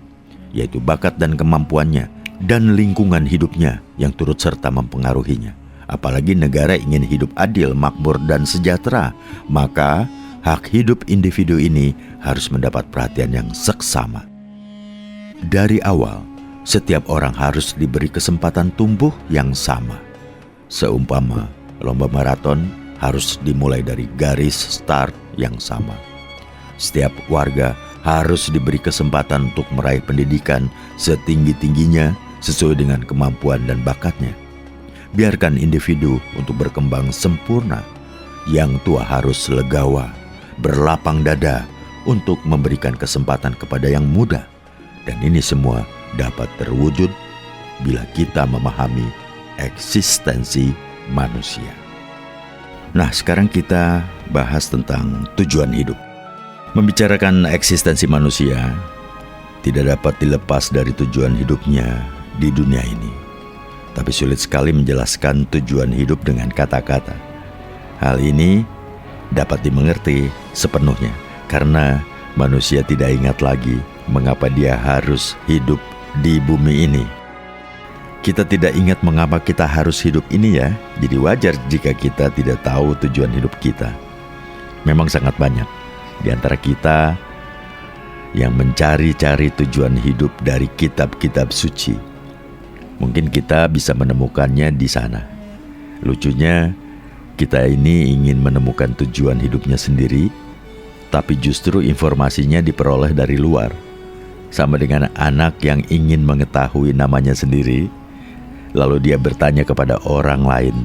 yaitu bakat dan kemampuannya, dan lingkungan hidupnya yang turut serta mempengaruhinya. Apalagi negara ingin hidup adil, makmur, dan sejahtera, maka hak hidup individu ini harus mendapat perhatian yang seksama. Dari awal, setiap orang harus diberi kesempatan tumbuh yang sama. Seumpama lomba maraton harus dimulai dari garis start yang sama. Setiap warga harus diberi kesempatan untuk meraih pendidikan setinggi-tingginya sesuai dengan kemampuan dan bakatnya. Biarkan individu untuk berkembang sempurna. Yang tua harus legawa, berlapang dada untuk memberikan kesempatan kepada yang muda. Dan ini semua dapat terwujud bila kita memahami eksistensi manusia. Nah, sekarang kita bahas tentang tujuan hidup. Membicarakan eksistensi manusia tidak dapat dilepas dari tujuan hidupnya di dunia ini. Tapi sulit sekali menjelaskan tujuan hidup dengan kata-kata. Hal ini dapat dimengerti sepenuhnya karena manusia tidak ingat lagi mengapa dia harus hidup di bumi ini. Kita tidak ingat mengapa kita harus hidup ini ya. Jadi wajar jika kita tidak tahu tujuan hidup kita. Memang sangat banyak di antara kita yang mencari-cari tujuan hidup dari kitab-kitab suci. Mungkin kita bisa menemukannya di sana. Lucunya, kita ini ingin menemukan tujuan hidupnya sendiri, tapi justru informasinya diperoleh dari luar. Sama dengan anak yang ingin mengetahui namanya sendiri, lalu dia bertanya kepada orang lain.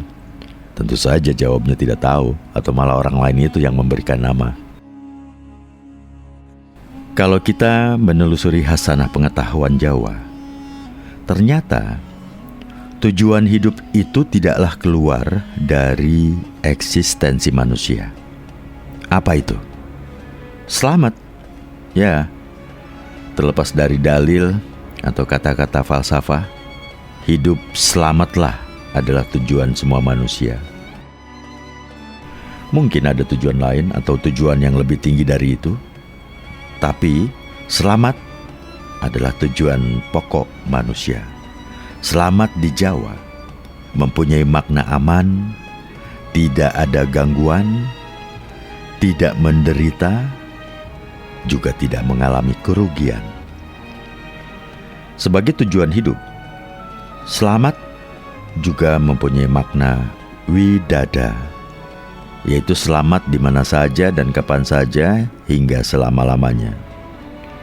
Tentu saja jawabnya tidak tahu, atau malah orang lain itu yang memberikan nama. Kalau kita menelusuri hasanah pengetahuan Jawa, ternyata tujuan hidup itu tidaklah keluar dari eksistensi manusia. Apa itu? Selamat. Ya, terlepas dari dalil atau kata-kata falsafah, hidup selamatlah adalah tujuan semua manusia. Mungkin ada tujuan lain atau tujuan yang lebih tinggi dari itu, tapi selamat adalah tujuan pokok manusia. Selamat di Jawa mempunyai makna aman, tidak ada gangguan, tidak menderita, juga tidak mengalami kerugian. Sebagai tujuan hidup, selamat juga mempunyai makna widada, yaitu selamat di mana saja dan kapan saja hingga selama-lamanya.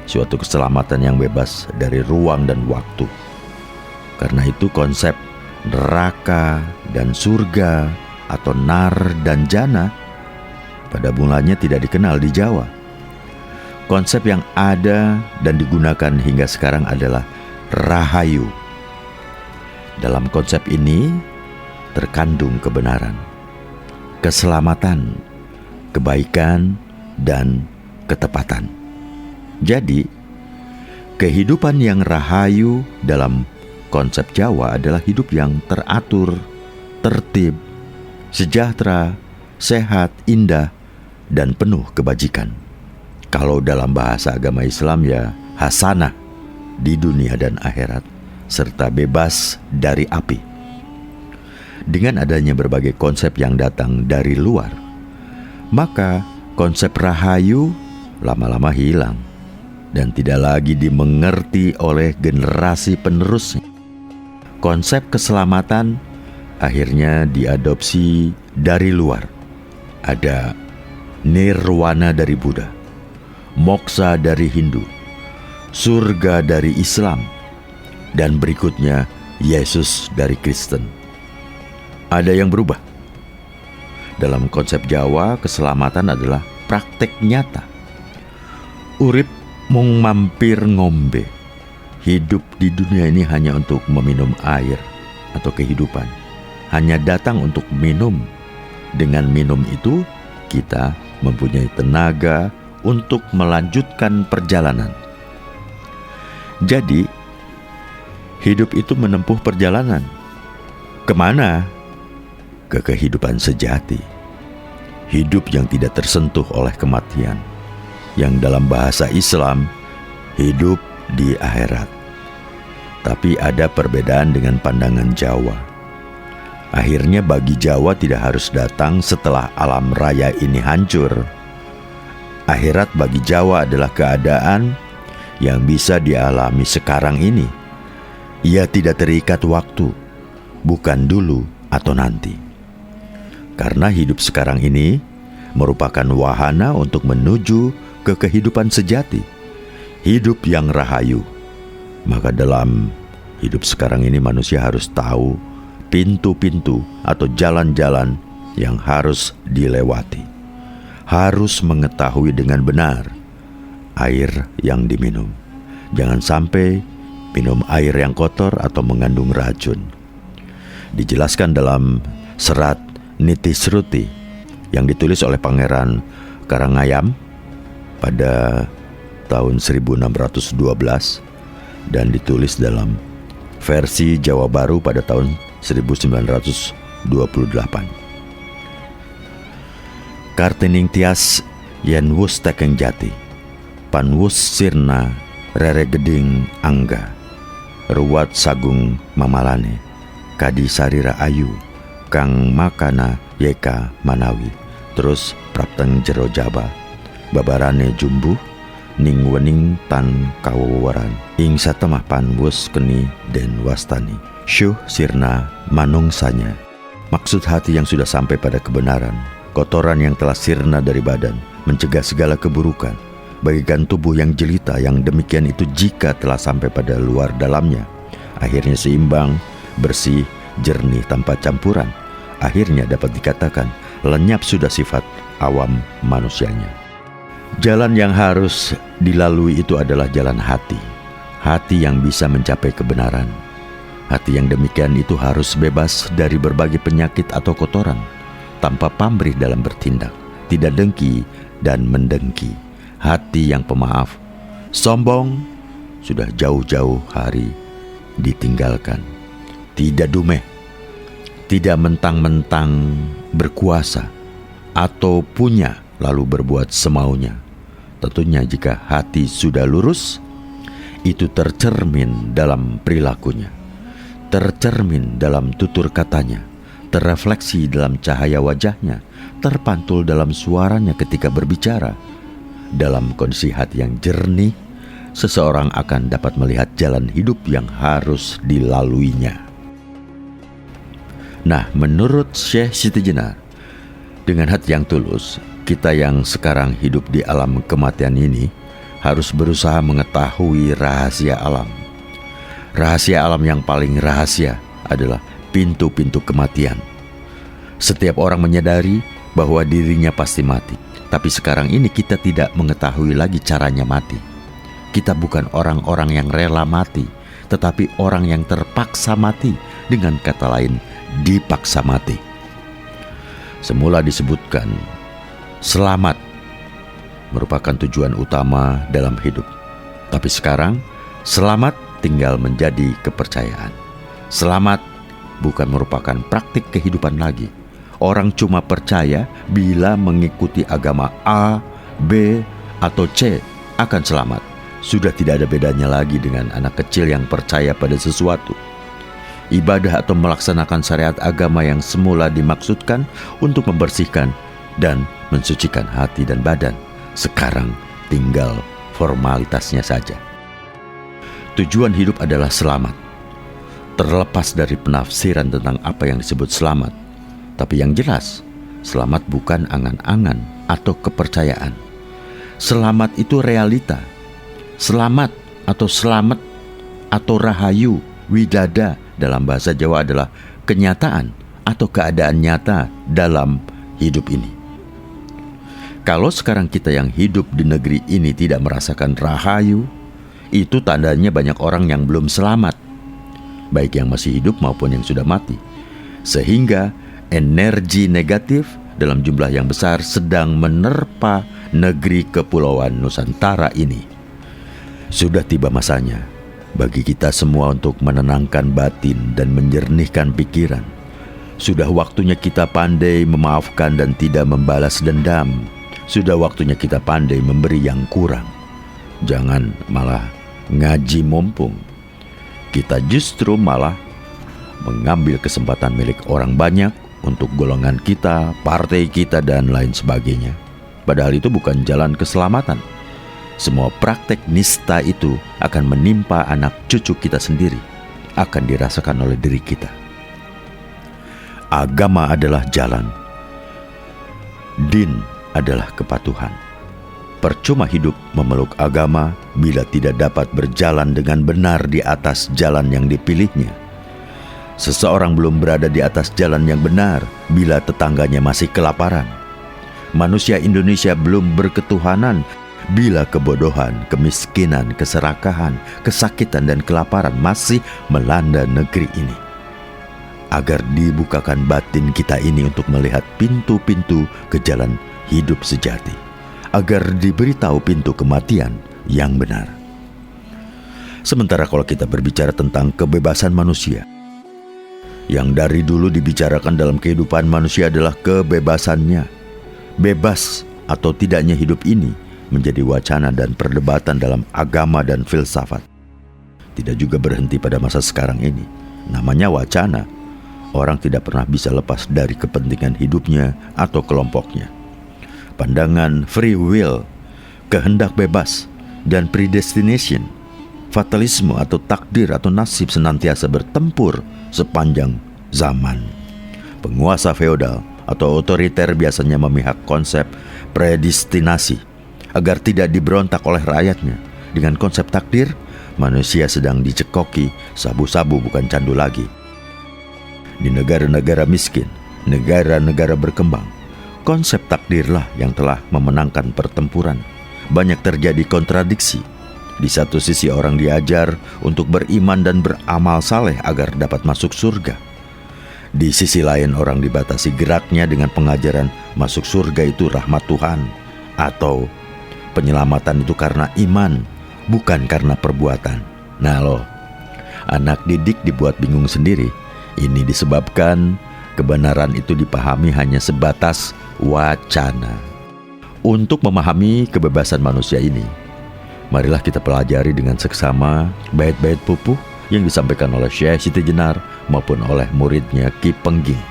Suatu keselamatan yang bebas dari ruang dan waktu. Karena itu konsep neraka dan surga atau nar dan jana pada mulanya tidak dikenal di Jawa. Konsep yang ada dan digunakan hingga sekarang adalah rahayu. Dalam konsep ini terkandung kebenaran, keselamatan, kebaikan, dan ketepatan. Jadi, kehidupan yang rahayu dalam konsep Jawa adalah hidup yang teratur, tertib, sejahtera, sehat, indah, dan penuh kebajikan. Kalau dalam bahasa agama Islam ya hasanah di dunia dan akhirat, serta bebas dari api. Dengan adanya berbagai konsep yang datang dari luar, maka konsep rahayu lama-lama hilang dan tidak lagi dimengerti oleh generasi penerusnya. Konsep keselamatan akhirnya diadopsi dari luar. Ada nirwana dari Buddha, moksa dari Hindu, surga dari Islam, dan berikutnya Yesus dari Kristen. Ada yang berubah. Dalam konsep Jawa, keselamatan adalah praktek nyata. Urip mung mampir ngombe. Hidup di dunia ini hanya untuk meminum air atau kehidupan. Hanya datang untuk minum. Dengan minum itu, kita mempunyai tenaga untuk melanjutkan perjalanan. Jadi, hidup itu menempuh perjalanan. Kemana? Ke kehidupan sejati. Hidup yang tidak tersentuh oleh kematian. Yang dalam bahasa Islam, hidup di akhirat. Tapi ada perbedaan dengan pandangan Jawa. Akhirnya bagi Jawa tidak harus datang setelah alam raya ini hancur. Akhirat bagi Jawa adalah keadaan yang bisa dialami sekarang ini. Ia tidak terikat waktu, bukan dulu atau nanti. Karena hidup sekarang ini merupakan wahana untuk menuju ke kehidupan sejati, hidup yang rahayu. Maka dalam hidup sekarang ini manusia harus tahu pintu-pintu atau jalan-jalan yang harus dilewati. Harus mengetahui dengan benar air yang diminum. Jangan sampai minum air yang kotor atau mengandung racun. Dijelaskan dalam serat Niti Sruti yang ditulis oleh Pangeran Karangayam pada tahun 1612 dan ditulis dalam versi Jawa Baru pada tahun 1928. Kartining tias yen wus tekeng jati, pan wus sirna rere geding angga, ruwat sagung mamalane, kadi sarira ayu, kang makana yeka manawi, terus prapteng jero jaba, babarane jumbuh, ning wening tan kawawaran, ing satemah pan wus keni den wastani, syuh sirna manungsanya. Maksud hati yang sudah sampai pada kebenaran, kotoran yang telah sirna dari badan, mencegah segala keburukan, bagikan tubuh yang jelita yang demikian itu jika telah sampai pada luar dalamnya, akhirnya seimbang, bersih, jernih tanpa campuran, akhirnya dapat dikatakan lenyap sudah sifat awam manusianya. Jalan yang harus dilalui itu adalah jalan hati. Hati yang bisa mencapai kebenaran. Hati yang demikian itu harus bebas dari berbagai penyakit atau kotoran, tanpa pamrih dalam bertindak, tidak dengki dan mendengki. Hati yang pemaaf, sombong, sudah jauh-jauh hari ditinggalkan. Tidak dumeh, tidak mentang-mentang berkuasa atau punya lalu berbuat semaunya. Tentunya jika hati sudah lurus, itu tercermin dalam perilakunya, tercermin dalam tutur katanya, terrefleksi dalam cahaya wajahnya, terpantul dalam suaranya ketika berbicara. Dalam kondisi hati yang jernih, seseorang akan dapat melihat jalan hidup yang harus dilaluinya. Nah, menurut Syekh Siti Jenar, dengan hati yang tulus, kita yang sekarang hidup di alam kematian ini harus berusaha mengetahui rahasia alam. Rahasia alam yang paling rahasia adalah pintu-pintu kematian. Setiap orang menyadari bahwa dirinya pasti mati, tapi sekarang ini kita tidak mengetahui lagi caranya mati. Kita bukan orang-orang yang rela mati, tetapi orang yang terpaksa mati, dengan kata lain, dipaksa mati. Semula disebutkan selamat merupakan tujuan utama dalam hidup. Tapi sekarang selamat tinggal menjadi kepercayaan. Selamat bukan merupakan praktik kehidupan lagi. Orang cuma percaya bila mengikuti agama A, B, atau C akan selamat. Sudah tidak ada bedanya lagi dengan anak kecil yang percaya pada sesuatu. Ibadah atau melaksanakan syariat agama yang semula dimaksudkan untuk membersihkan dan mensucikan hati dan badan, sekarang tinggal formalitasnya saja. Tujuan hidup adalah selamat. Terlepas dari penafsiran tentang apa yang disebut selamat, tapi yang jelas, selamat bukan angan-angan atau kepercayaan. Selamat itu realita. Selamat atau rahayu, widada dalam bahasa Jawa adalah kenyataan atau keadaan nyata dalam hidup ini. Kalau sekarang kita yang hidup di negeri ini tidak merasakan rahayu, itu tandanya banyak orang yang belum selamat, baik yang masih hidup maupun yang sudah mati. Sehingga energi negatif dalam jumlah yang besar sedang menerpa negeri kepulauan Nusantara ini. Sudah tiba masanya bagi kita semua untuk menenangkan batin dan menjernihkan pikiran. Sudah waktunya kita pandai memaafkan dan tidak membalas dendam. Sudah waktunya kita pandai memberi yang kurang. Jangan malah ngaji mumpung. Kita justru malah mengambil kesempatan milik orang banyak untuk golongan kita, partai kita, dan lain sebagainya. Padahal itu bukan jalan keselamatan. Semua praktek nista itu akan menimpa anak cucu kita sendiri, akan dirasakan oleh diri kita. Agama adalah jalan. Din adalah kepatuhan. Percuma hidup memeluk agama bila tidak dapat berjalan dengan benar di atas jalan yang dipilihnya. Seseorang belum berada di atas jalan yang benar bila tetangganya masih kelaparan. Manusia Indonesia belum berketuhanan bila kebodohan, kemiskinan, keserakahan, kesakitan, dan kelaparan masih melanda negeri ini. agar dibukakan batin kita ini untuk melihat pintu-pintu ke jalan hidup sejati, agar diberitahu pintu kematian yang benar. Sementara kalau kita berbicara tentang kebebasan manusia, yang dari dulu dibicarakan dalam kehidupan manusia adalah kebebasannya. Bebas atau tidaknya hidup ini menjadi wacana dan perdebatan dalam agama dan filsafat. Tidak juga berhenti pada masa sekarang ini. Namanya wacana. Orang tidak pernah bisa lepas dari kepentingan hidupnya atau kelompoknya. Pandangan free will, kehendak bebas, dan predestination, fatalisme atau takdir atau nasib senantiasa bertempur sepanjang zaman. Penguasa feodal atau otoriter biasanya memihak konsep predestinasi agar tidak diberontak oleh rakyatnya. Dengan konsep takdir, manusia sedang dicekoki sabu-sabu, bukan candu lagi. Di negara-negara miskin, negara-negara berkembang, konsep takdirlah yang telah memenangkan pertempuran. Banyak terjadi kontradiksi. Di satu sisi orang diajar untuk beriman dan beramal saleh agar dapat masuk surga. Di sisi lain orang dibatasi geraknya dengan pengajaran masuk surga itu rahmat Tuhan, atau penyelamatan itu karena iman, bukan karena perbuatan. Nah loh, anak didik dibuat bingung sendiri. Ini disebabkan kebenaran itu dipahami hanya sebatas wacana. Untuk memahami kebebasan manusia ini, marilah kita pelajari dengan seksama bait-bait pupuh yang disampaikan oleh Syekh Siti Jenar maupun oleh muridnya Ki Pengging.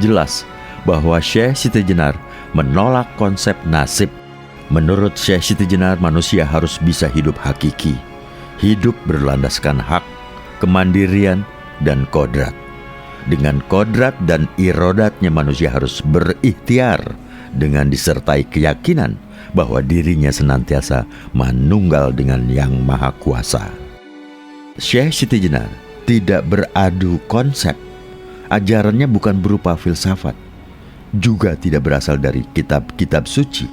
Jelas bahwa Syekh Siti Jenar menolak konsep nasib. Menurut Syekh Siti Jenar, manusia harus bisa hidup hakiki, hidup berlandaskan hak, kemandirian, dan kodrat. Dengan kodrat dan irodatnya manusia harus berikhtiar dengan disertai keyakinan bahwa dirinya senantiasa manunggal dengan Yang Maha Kuasa. Syekh Siti Jenar tidak beradu konsep. Ajarannya bukan berupa filsafat, juga tidak berasal dari kitab-kitab suci.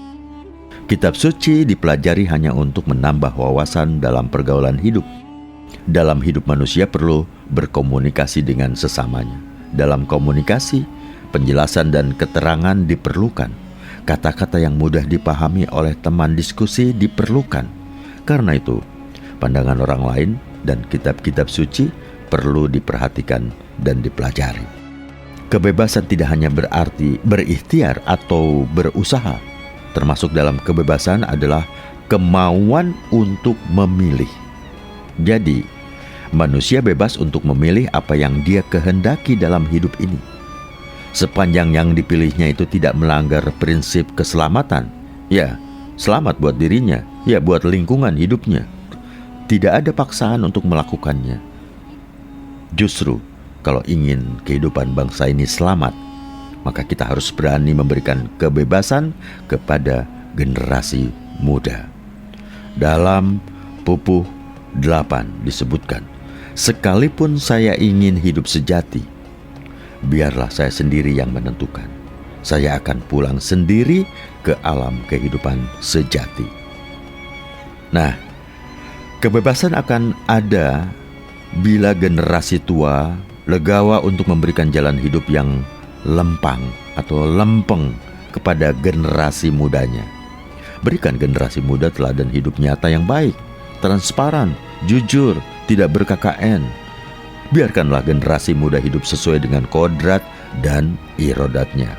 Kitab suci dipelajari hanya untuk menambah wawasan dalam pergaulan hidup. Dalam hidup manusia perlu berkomunikasi dengan sesamanya. Dalam komunikasi, penjelasan dan keterangan diperlukan. Kata-kata yang mudah dipahami oleh teman diskusi diperlukan. Karena itu, pandangan orang lain dan kitab-kitab suci perlu diperhatikan dan dipelajari. Kebebasan tidak hanya berarti berikhtiar atau berusaha. Termasuk dalam kebebasan adalah kemauan untuk memilih. Jadi, manusia bebas untuk memilih apa yang dia kehendaki dalam hidup ini. Sepanjang yang dipilihnya itu tidak melanggar prinsip keselamatan, ya selamat buat dirinya, ya buat lingkungan hidupnya. Tidak ada paksaan untuk melakukannya. Justru, kalau ingin kehidupan bangsa ini selamat, maka kita harus berani memberikan kebebasan kepada generasi muda. Dalam Pupuh 8 disebutkan, sekalipun saya ingin hidup sejati, biarlah saya sendiri yang menentukan. Saya akan pulang sendiri ke alam kehidupan sejati. Nah, kebebasan akan ada bila generasi tua legawa untuk memberikan jalan hidup yang lempang atau lempeng kepada generasi mudanya. Berikan generasi muda teladan hidup nyata yang baik, transparan, jujur, tidak ber-KKN. Biarkanlah generasi muda hidup sesuai dengan kodrat dan irodatnya.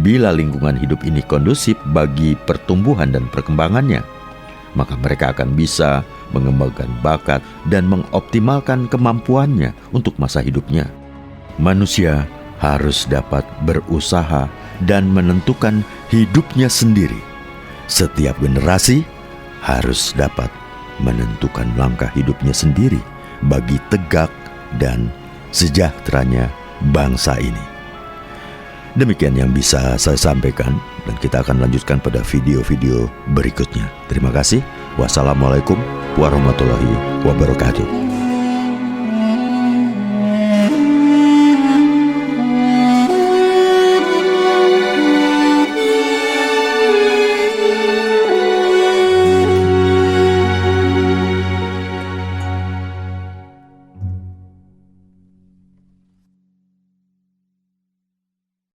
Bila lingkungan hidup ini kondusif bagi pertumbuhan dan perkembangannya, maka mereka akan bisa mengembangkan bakat dan mengoptimalkan kemampuannya untuk masa hidupnya. Manusia harus dapat berusaha dan menentukan hidupnya sendiri. Setiap generasi harus dapat menentukan langkah hidupnya sendiri bagi tegak dan sejahteranya bangsa ini. Demikian yang bisa saya sampaikan, dan kita akan lanjutkan pada video-video berikutnya. Terima kasih. Wassalamualaikum warahmatullahi wabarakatuh.